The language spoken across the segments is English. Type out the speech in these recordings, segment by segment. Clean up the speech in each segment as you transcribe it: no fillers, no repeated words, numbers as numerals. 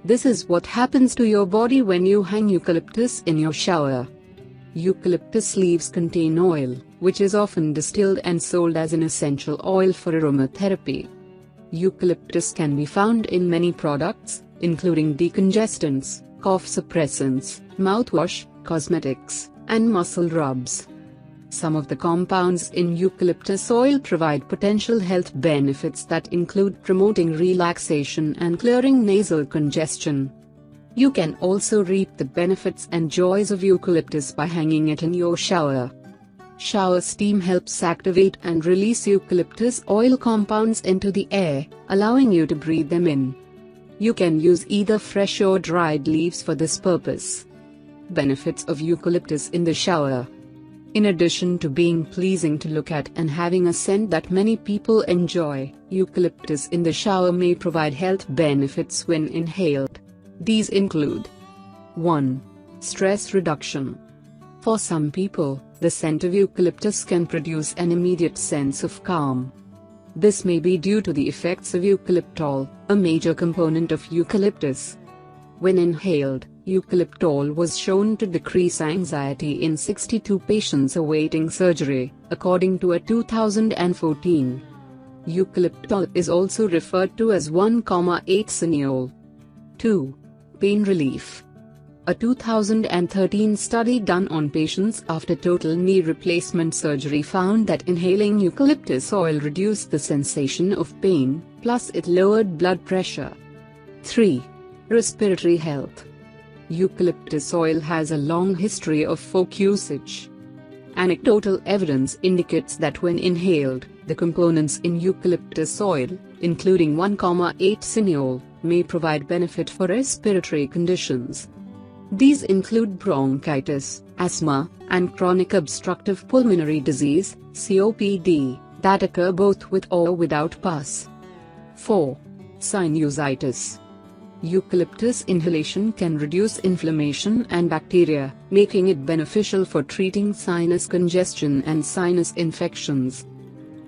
This is what happens to your body when you hang eucalyptus in your shower. Eucalyptus leaves contain oil, which is often distilled and sold as an essential oil for aromatherapy. Eucalyptus can be found in many products, including decongestants, cough suppressants, mouthwash, cosmetics, and muscle rubs. Some of the compounds in eucalyptus oil provide potential health benefits that include promoting relaxation and clearing nasal congestion. You can also reap the benefits and joys of eucalyptus by hanging it in your shower. Shower steam helps activate and release eucalyptus oil compounds into the air, allowing you to breathe them in. You can use either fresh or dried leaves for this purpose. Benefits of eucalyptus in the shower. In addition to being pleasing to look at and having a scent that many people enjoy, eucalyptus in the shower may provide health benefits when inhaled. These include 1. Stress reduction. For some people, the scent of eucalyptus can produce an immediate sense of calm. This may be due to the effects of eucalyptol, a major component of eucalyptus. When inhaled, eucalyptol was shown to decrease anxiety in 62 patients awaiting surgery, according to a 2014. Eucalyptol is also referred to as 1,8-cineol. 2. Pain relief. A 2013 study done on patients after total knee replacement surgery found that inhaling eucalyptus oil reduced the sensation of pain, plus it lowered blood pressure. 3. Respiratory health. Eucalyptus oil has a long history of folk usage. Anecdotal evidence indicates that when inhaled, the components in eucalyptus oil, including 1,8-cineol, may provide benefit for respiratory conditions. These include bronchitis, asthma, and chronic obstructive pulmonary disease, COPD, that occur both with or without pus. 4. Sinusitis. Eucalyptus inhalation can reduce inflammation and bacteria, making it beneficial for treating sinus congestion and sinus infections.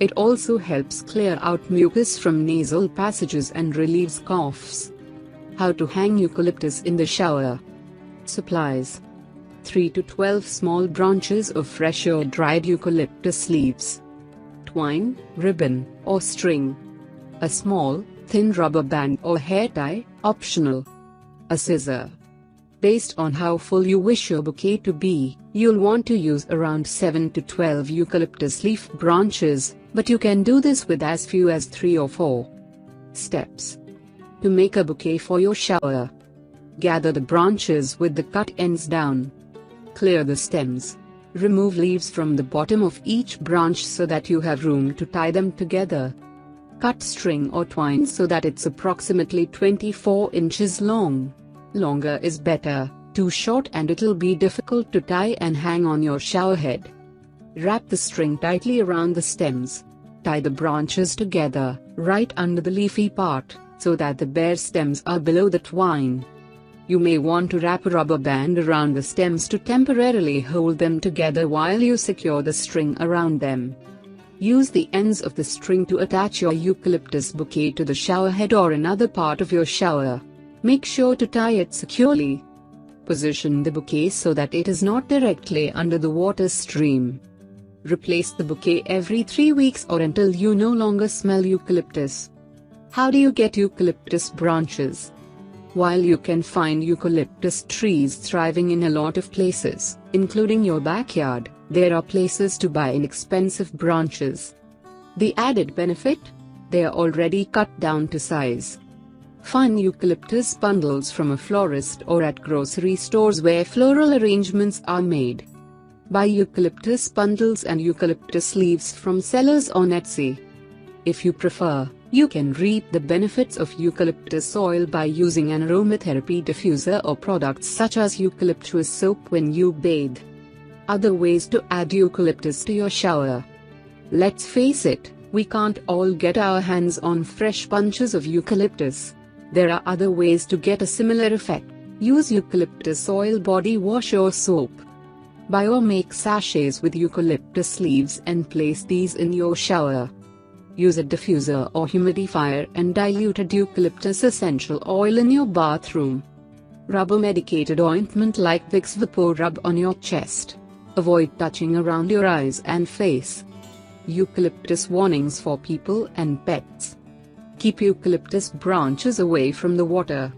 It also helps clear out mucus from nasal passages and relieves coughs. How to hang eucalyptus in the shower. Supplies: 3 to 12 small branches of fresh or dried eucalyptus leaves. Twine, ribbon, or string. A small, thin rubber band or hair tie, optional. A scissor. Based on how full you wish your bouquet to be, you'll want to use around 7 to 12 eucalyptus leaf branches, but you can do this with as few as 3 or 4. Steps. To make a bouquet for your shower. Gather the branches with the cut ends down. Clear the stems. Remove leaves from the bottom of each branch so that you have room to tie them together. Cut string or twine so that it's approximately 24 inches long. Longer is better, too short and it'll be difficult to tie and hang on your shower head. Wrap the string tightly around the stems. Tie the branches together, right under the leafy part, so that the bare stems are below the twine. You may want to wrap a rubber band around the stems to temporarily hold them together while you secure the string around them. Use the ends of the string to attach your eucalyptus bouquet to the shower head or another part of your shower. Make sure to tie it securely. Position the bouquet so that it is not directly under the water stream. Replace the bouquet every 3 weeks or until you no longer smell eucalyptus. How do you get eucalyptus branches? While you can find eucalyptus trees thriving in a lot of places, including your backyard, there are places to buy inexpensive branches. The added benefit? They are already cut down to size. Find eucalyptus bundles from a florist or at grocery stores where floral arrangements are made. Buy eucalyptus bundles and eucalyptus leaves from sellers on Etsy. If you prefer, you can reap the benefits of eucalyptus oil by using an aromatherapy diffuser or products such as eucalyptus soap when you bathe. Other ways to add eucalyptus to your shower. Let's face it, we can't all get our hands on fresh bunches of eucalyptus. There are other ways to get a similar effect. Use eucalyptus oil body wash or soap. Buy or make sachets with eucalyptus leaves and place these in your shower. Use a diffuser or humidifier and diluted eucalyptus essential oil in your bathroom. Rub a medicated ointment like Vicks VapoRub on your chest. Avoid touching around your eyes and face. Eucalyptus warnings for people and pets. Keep eucalyptus branches away from the water.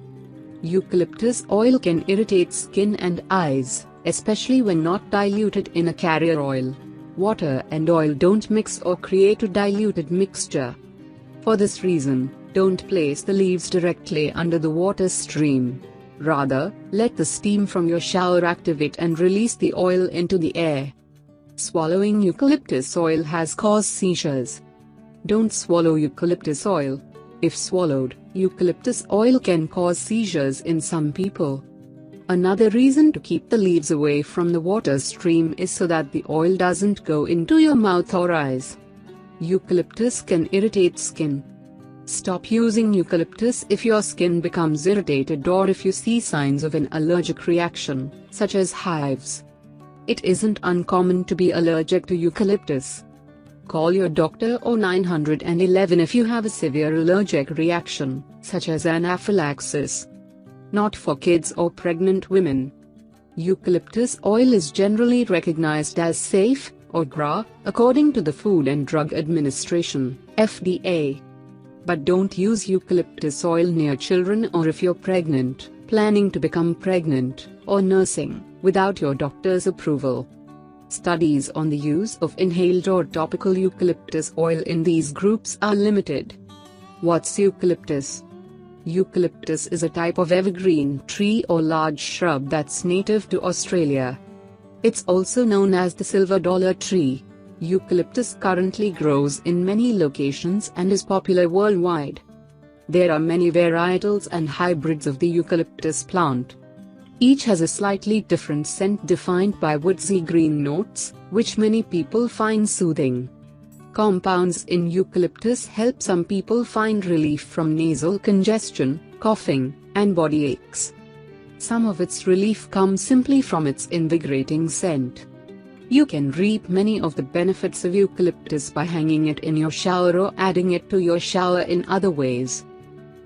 Eucalyptus oil can irritate skin and eyes, especially when not diluted in a carrier oil. Water and oil don't mix or create a diluted mixture. For this reason, don't place the leaves directly under the water stream. Rather, let the steam from your shower activate and release the oil into the air. Swallowing eucalyptus oil has caused seizures. Don't swallow eucalyptus oil. If swallowed, eucalyptus oil can cause seizures in some people. Another reason to keep the leaves away from the water stream is so that the oil doesn't go into your mouth or eyes. Eucalyptus can irritate skin. Stop using eucalyptus if your skin becomes irritated or if you see signs of an allergic reaction, such as hives. It isn't uncommon to be allergic to eucalyptus. Call your doctor or 911 if you have a severe allergic reaction, such as anaphylaxis. Not for kids or pregnant women. Eucalyptus oil is generally recognized as safe, or GRA, according to the Food and Drug Administration, FDA. But don't use eucalyptus oil near children or if you're pregnant, planning to become pregnant, or nursing, without your doctor's approval. Studies on the use of inhaled or topical eucalyptus oil in these groups are limited. What's eucalyptus? Eucalyptus is a type of evergreen tree or large shrub that's native to Australia. It's also known as the silver dollar tree. Eucalyptus currently grows in many locations and is popular worldwide. There are many varietals and hybrids of the eucalyptus plant. Each has a slightly different scent defined by woodsy green notes, which many people find soothing. Compounds in eucalyptus help some people find relief from nasal congestion, coughing, and body aches. Some of its relief comes simply from its invigorating scent. You can reap many of the benefits of eucalyptus by hanging it in your shower or adding it to your shower in other ways.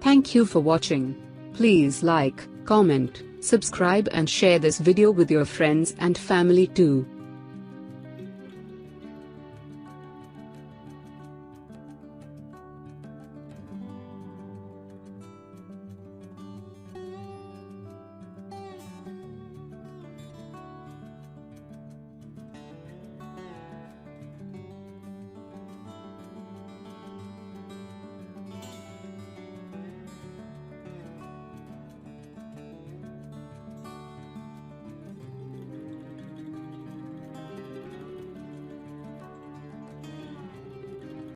Thank you for watching. Please like, comment, subscribe and share this video with your friends and family too.